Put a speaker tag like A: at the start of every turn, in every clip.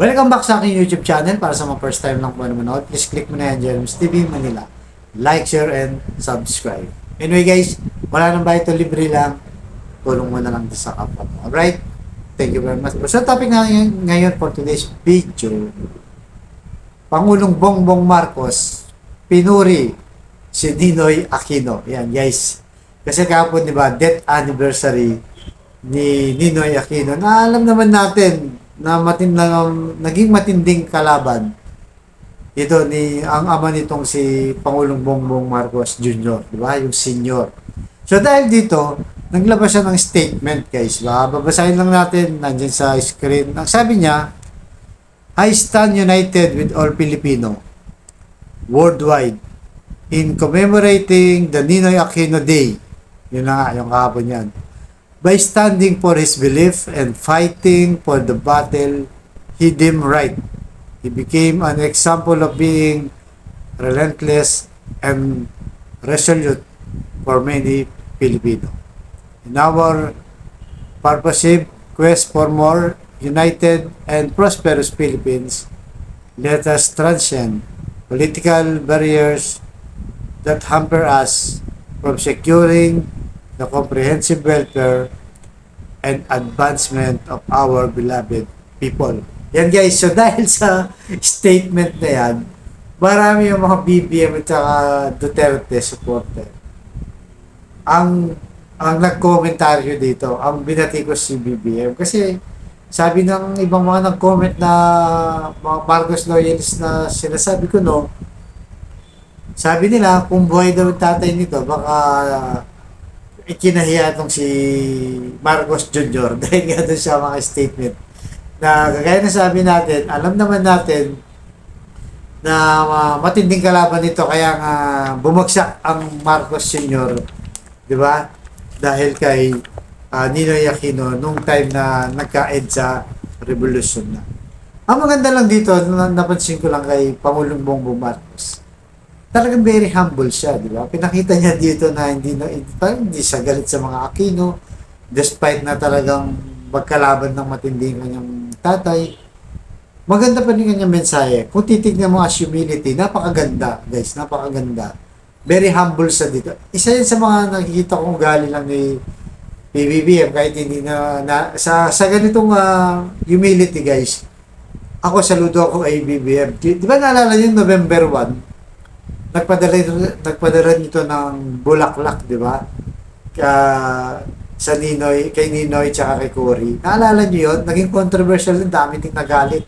A: Welcome back sa aking YouTube channel. Para sa mga first time lang po na manood, please click mo na yan, Jeremy's TV Manila. Like, share, and subscribe. Anyway guys, wala nang bayad ito, libre lang. Tulong mo na lang sa kapwa mo. Alright? Thank you very much. So topic na ngayon for today's video, Pangulong Bongbong Marcos pinuri si Ninoy Aquino. Yan guys. Kasi kahapon, di ba, death anniversary ni Ninoy Aquino. Na alam naman natin na naging matinding kalaban ito ni ang ama nitong si Pangulong Bongbong Marcos Jr., di ba? Yung senior. So dahil dito, naglabas siya ng statement, guys. Babasahin lang natin, nandiyan sa screen. Ang sabi niya, I stand united with all Filipino worldwide in commemorating the Ninoy Aquino Day. Yun na nga, yung kahapon yan. By standing for his belief and fighting for the battle he deemed right. He became an example of being relentless and resolute for many Filipino. In our purposive quest for more united and prosperous Philippines, let us transcend political barriers that hamper us from securing the comprehensive welfare and advancement of our beloved people. Yan guys, so dahil sa statement na yan, marami yung mga BBM at saka Duterte supporter. Ang nag-komentaryo dito, ang binati ko si BBM kasi sabi ng ibang mga nag-comment na mga Marcos loyalists na sinasabi ko, no, sabi nila kung buhay daw yung tatay nito, baka ikinahiya itong si Marcos Jr. dahil nga doon siya mga statement na kagaya na sabi natin, alam naman natin na matinding kalaban nito kaya nga bumagsak ang Marcos Sr., di ba? Dahil kay Ninoy Aquino nung time na nagka-EDSA revolution na. Ang maganda lang dito, napansin ko lang kay Pangulong Bongbong Marcos, talagang very humble siya, di ba? Pinakita niya dito na hindi siya galit sa mga Aquino, despite na talagang magkalaban ng matinding kanyang tatay. Maganda pa rin kanyang mensahe. Kung titignan mo as humility, napakaganda, guys, napakaganda. Very humble siya dito. Isa yan sa mga nakikita kong gali lang ni PBBM, kahit hindi sa ganitong humility, guys. Ako, saludo ako kay BBM. Di ba naalala yung November 1? Nagpadala nito ng bulaklak, di ba? Sa Ninoy, kay Ninoy tsaka kay Cory. Naalala niyo yun? Naging controversial din, dami ding nagalit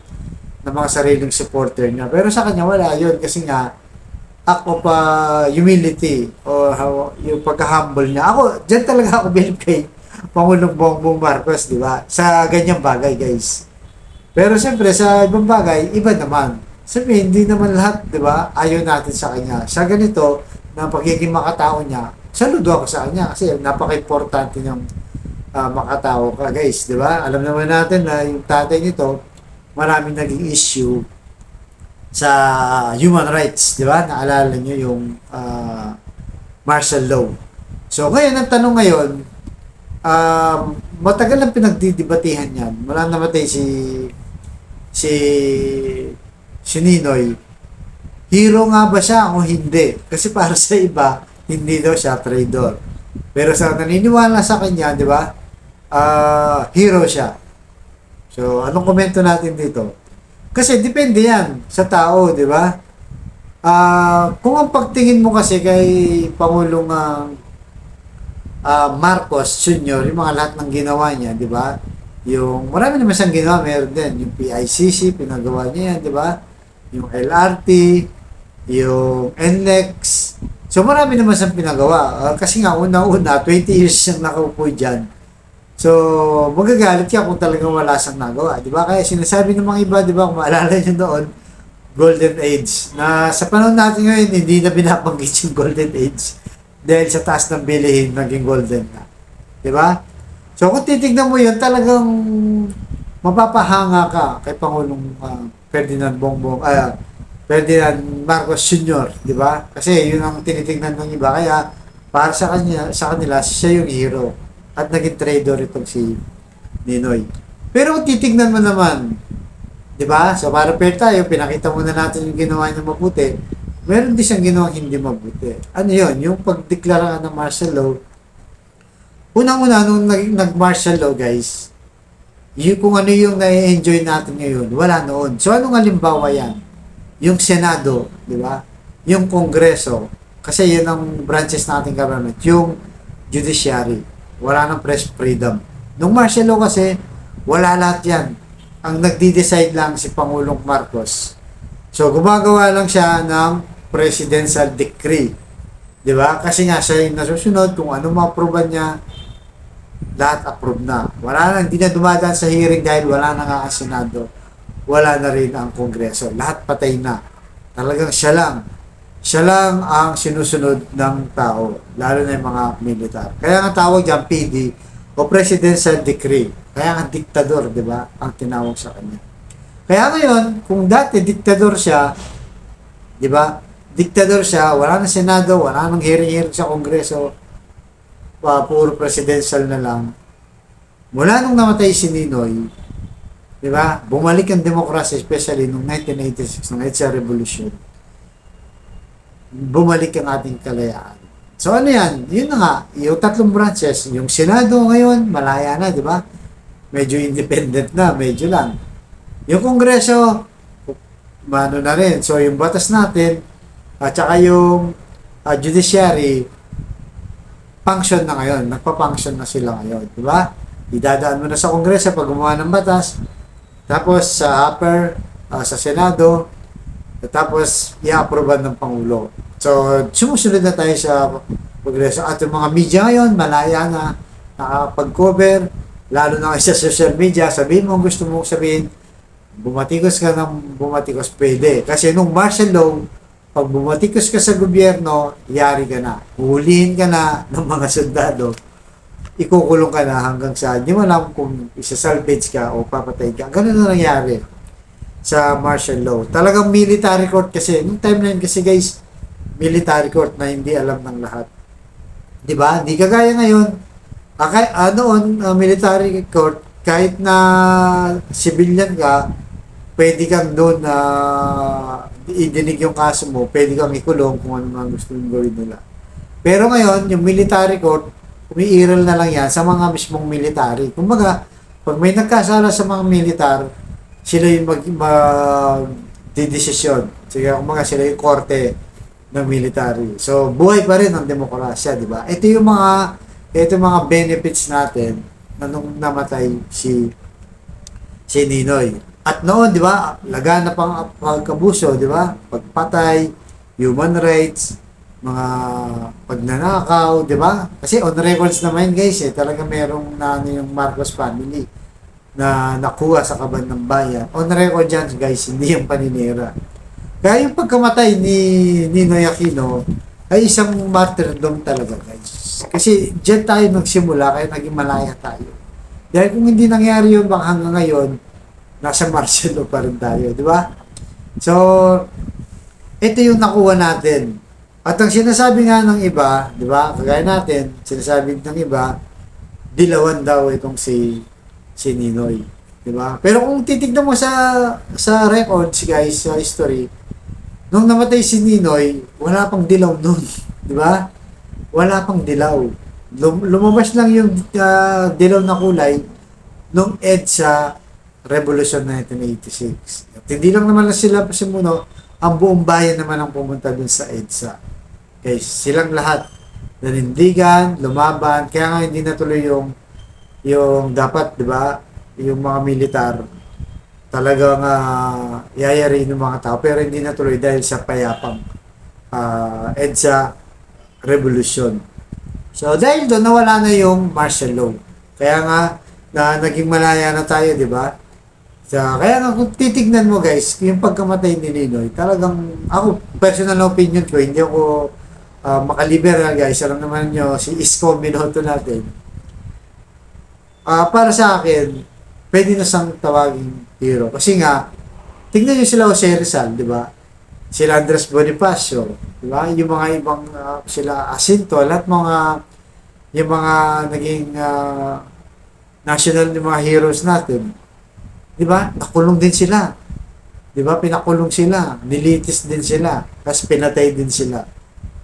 A: ng mga sariling supporter niya. Pero sa kanya wala yun kasi nga act of humility o yung pagka-humble niya. Ako, dyan talaga ako bilib kay Pangulong Bongbong Marcos, di ba? Sa ganyang bagay, guys. Pero siyempre, sa ibang bagay, iba naman. Sabi, hindi naman lahat, di ba, ayaw natin sa kanya. Sa ganito, na pagiging makatao niya, saludo ako sa kanya kasi napaka-importante niyang makatao ka, guys, di ba? Alam naman natin na yung tatay nito, maraming naging issue sa human rights, di ba? Naalala niyo yung martial law. So, ngayon, ang tanong ngayon, matagal lang pinagdidibatihan yan. Wala namatay si Ninoy, hero nga ba siya o hindi? Kasi para sa iba, hindi daw siya traitor. Pero sa naniniwala sa kanya, di ba? Hero siya. So, anong komento natin dito? Kasi depende yan sa tao, di ba? Kung ang pagtingin mo kasi kay Pangulong Marcos Sr., yung mga lahat ng ginawa niya, di ba? Yung marami naman siyang ginawa, meron din. Yung PICC, pinagawa niya yan, di ba? Yung LRT, yung NLEX. So, marami naman siyang pinagawa. Kasi nga, una-una, 20 years siyang nakaupo dyan. So, magagalit ka kung talagang wala siyang nagawa. Di ba? Kaya sinasabi ng mga iba, di ba, kung maalala niyo doon, Golden Age. Na sa panahon natin ngayon, hindi na binabanggit yung Golden Age. Dahil sa taas ng bilihin, naging golden na. Di ba? So, kung titignan mo yun, talagang mapapahanga ka kay Pangulong Ferdinand Marcos Sr., di ba? Kasi yun ang tinitingnan ng iba. Kaya, para sa kanila, siya yung hero. At naging traitor itong si Ninoy. Pero kung titignan mo naman, Di ba? So para fair tayo, pinakita muna natin yung ginawa niya mabuti. Meron din siyang ginawang hindi mabuti. Ano yun? Yung pagdeklara ng martial law, unang-una nung nag-martial law guys, yung kung ano yung na-enjoy natin ngayon, wala noon. So anong halimbawa yan? Yung Senado, di ba? Yung Kongreso, kasi yun ang branches nating government, yung judiciary, wala ng press freedom. Nung martial law kasi, wala lahat yan. Ang nagdi-decide lang si Pangulong Marcos. So, gumagawa lang siya ng presidential decree. Di ba? Kasi nga siya yung nasusunod kung ano ma-approve niya, lahat approve na. Wala na, hindi na dumadaan sa hearing dahil wala na nga ang Senado. Wala na rin ang Kongreso. Lahat patay na. Talagang siya lang. Siya lang ang sinusunod ng tao, lalo na yung mga militar. Kaya nga tawag dyan PD o Presidential Decree. Kaya nga diktador, di ba? Ang tinawag sa kanya. Kaya ngayon, kung dati diktador siya, di ba? Diktador siya, wala nang Senado, wala nang hearing sa Kongreso, puro presidential na lang. Mula nung namatay si Ninoy, di ba? Bumalik ang demokrasya, especially nung 1986, nung EDSA Revolution. Bumalik ang ating kalayaan. So ano yan? Yun na nga, yung tatlong branches, yung Senado ngayon, malaya na, di ba? Medyo independent na, medyo lang. Yung Kongreso, mano na rin. So yung batas natin, at saka yung judiciary, function na ngayon. Nagpa-function na sila ngayon. Di ba? Idadaan mo na sa Kongreso pag gumawa ng batas, tapos sa upper, sa Senado, tapos i-approve ng Pangulo. So, sumusunod na tayo sa Kongreso. At yung mga media ngayon, malaya na nakapag-cover, lalo na sa social media, sabihin mo gusto mong sabihin, bumatikos ka ng bumatikos, pwede. Kasi nung martial law, pag bumatikos ka sa gobyerno, yari ka na. Hulihin ka na ng mga sundalo. Ikukulong ka na hanggang sa, di mo alam kung isa-salvage ka o papatay ka. Ganun na nangyari sa martial law. Talagang military court kasi. Nung time na yun kasi guys, military court na hindi alam ng lahat. Di ba? Hindi kagaya ngayon. Noon, military court, kahit na civilian ka, pwede kang doon na idinig yung kaso mo, pwede kang ikulong kung ano mga gusto mong gawin nila. Pero ngayon, yung military court, umiiral na lang yan sa mga mismong military. Kumbaga, pag may nagkasala sa mga militar, sila yung mag-desisyon. Sige, kumbaga sila yung korte ng military. So, buhay pa rin ang demokrasya, di ba? Ito yung mga benefits natin na nung namatay si Ninoy. At noon, di ba, laganap ang pagkabuso, di ba? Pagpatay, human rights, mga pagnanakaw, di ba? Kasi on records naman guys, talaga merong yung Marcos family na nakuha sa kaban ng bayan. On record yan guys, hindi yung paninira. Kaya yung pagkamatay ni Ninoy Aquino ay isang martyrdom talaga guys. Kasi dyan tayo nagsimula, kaya naging malaya tayo. Dahil kung hindi nangyari yun, baka hanggang ngayon, nasa martial law pa rin tayo, di ba? So, ito yung nakuha natin. At ang sinasabi nga ng iba, di ba, kagaya natin, sinasabi ng iba, dilawan daw itong si Ninoy, di ba? Pero kung titignan mo sa records guys, sa history, nung namatay si Ninoy, wala pang dilaw nun, di ba? Wala pang dilaw. Lumabas lang yung dilaw na kulay nung EDSA Revolution 1986. At hindi lang naman sila pasimuno, ang buong bayan naman ang pumunta dun sa EDSA. Okay, silang lahat nanindigan, lumaban, kaya nga hindi natuloy yung dapat, di ba, yung mga militar talagang yayari ng mga tao, pero hindi natuloy dahil sa payapang EDSA Revolution. So, dahil doon, nawala na yung martial law. Kaya nga, naging malaya na tayo, di ba? So, kaya nga kung titignan mo guys, yung pagkamatay ni Ninoy, talagang ako, personal opinion ko, hindi ako makaliberal guys. Alam naman nyo, si Isko Minoto natin. Para sa akin, pwede na siyang tawaging hero. Kasi nga, tignan nyo sila Jose Rizal, di ba? Sila Andres Bonifacio, di ba? Yung mga ibang, sila Asinto, lahat yung mga naging national yung mga heroes natin. Di ba? Nakulong din sila. Di ba? Pinakulong sila, nilitis din sila, tapos pinatay din sila.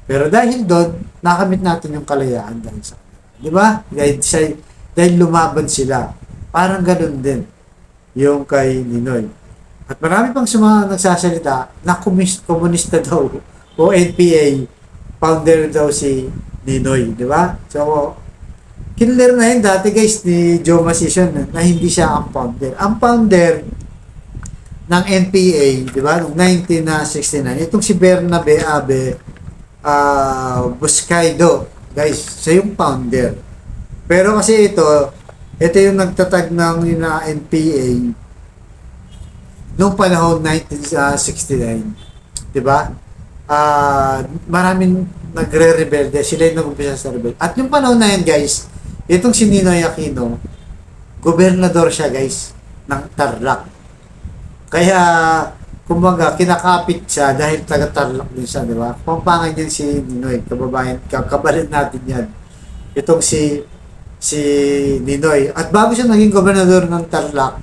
A: Pero dahil doon, nakamit natin yung kalayaan dahil sa kanila. Di ba? Dahil lumaban sila. Parang ganun din yung kay Ninoy. At marami pang nagsasalita na komunista daw o NPA founder daw si Ninoy, di ba? So, kinler na yun dati guys ni Joe Masison na hindi siya ang founder. Ang founder ng NPA, di ba, noong 1969, itong si Bernabe Abe Buscaido, guys, siya yung founder. Pero kasi ito yung nagtatag ng NPA noong panahon 1969, di ba? Maraming nagre-rebelde, sila yung nag-umpisa sa rebelde. At yung panahon na yan, guys, itong si Ninoy Aquino, gobernador siya, guys, ng Tarlac. Kaya, kumbaga, kinakapit siya dahil taga-Tarlac din siya, di ba? Pampangan yan si Ninoy, kababayan, kabalin natin yan. Itong si Ninoy. At bago siya naging gobernador ng Tarlac,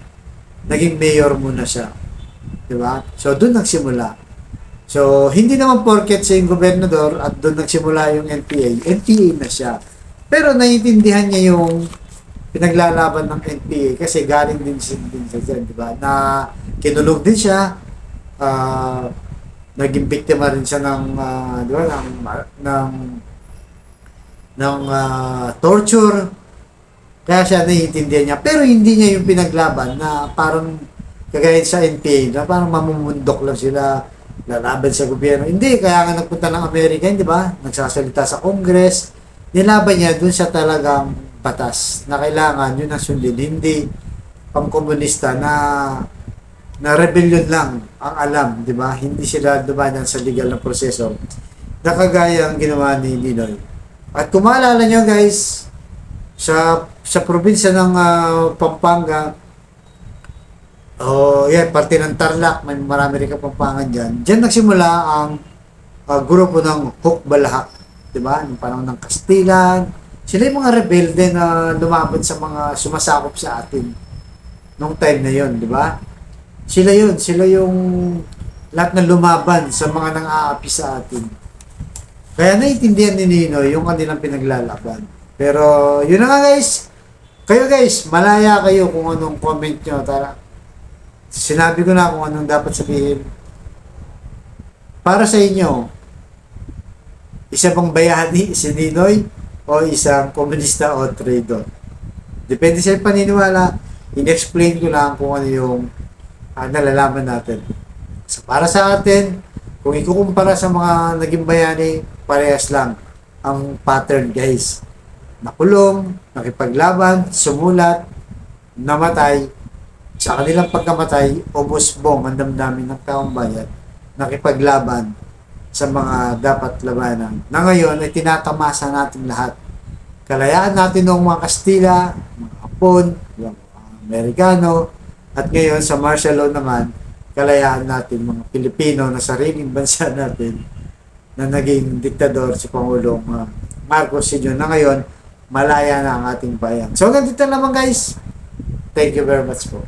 A: naging mayor muna siya. Di ba? So, doon nagsimula. So, hindi naman porket siya yung gobernador at doon nagsimula yung NPA na siya. Pero naiintindihan niya yung pinaglalaban ng NPA kasi galing din siya dyan, di ba? Na kinulong din siya, naging biktima rin siya ng, di ba, ng torture. Kaya siya naiintindihan niya. Pero hindi niya yung pinaglaban na parang kagaya sa NPA na parang mamumundok lang sila, lalaban sa gobyerno. Hindi, kaya nga nagpunta ng Amerika, di ba? Nagsasalita sa Congress. Nilaban niya dun sa talagang batas na kailangan yun ang sundin. Hindi pang-komunista na rebellion lang ang alam, di ba? Hindi sila dumanan sa legal na proseso na kagaya ang ginawa ni Ninoy. At kung maalala nyo guys, sa probinsya ng Pampanga, parte ng Tarlac, may marami rin Kapampangan dyan. Diyan nagsimula ang grupo ng Hukbalahak, di ba? Yung panahon ng Kastilan. Sila yung mga rebelde na lumaban sa mga sumasakop sa atin nung time na yon, di ba? Sila yung lahat na lumaban sa mga nang-aapi sa atin. Kaya naiintindihan ni Ninoy yung kanilang pinaglalaban. Pero yun na nga guys. Kayo guys, malaya kayo kung anong comment nyo. Tara. Sinabi ko na kung anong dapat sabihin. Para sa inyo, isa bang bayani si Ninoy o isang komunista o traidor? Depende sa paniniwala. In-explain ko lang kung ano yung nalalaman natin. So, para sa atin, kung ikukumpara sa mga naging bayani, parehas lang ang pattern guys. Nakulong, nakipaglaban, sumulat, namatay. Sa kanilang pagkamatay, umusbong ang damdamin ng taong bayan, nakipaglaban sa mga dapat labanan. Na ngayon ay tinatamasa natin lahat. Kalayaan natin ng mga Kastila, mga Hapon, mga Amerikano, at ngayon sa martial law naman, kalayaan natin mga Pilipino na sariling bansa natin na naging diktador si Pangulong Marcos Sr. na ngayon malaya na ang ating bayan. So, ganito naman guys. Thank you very much po.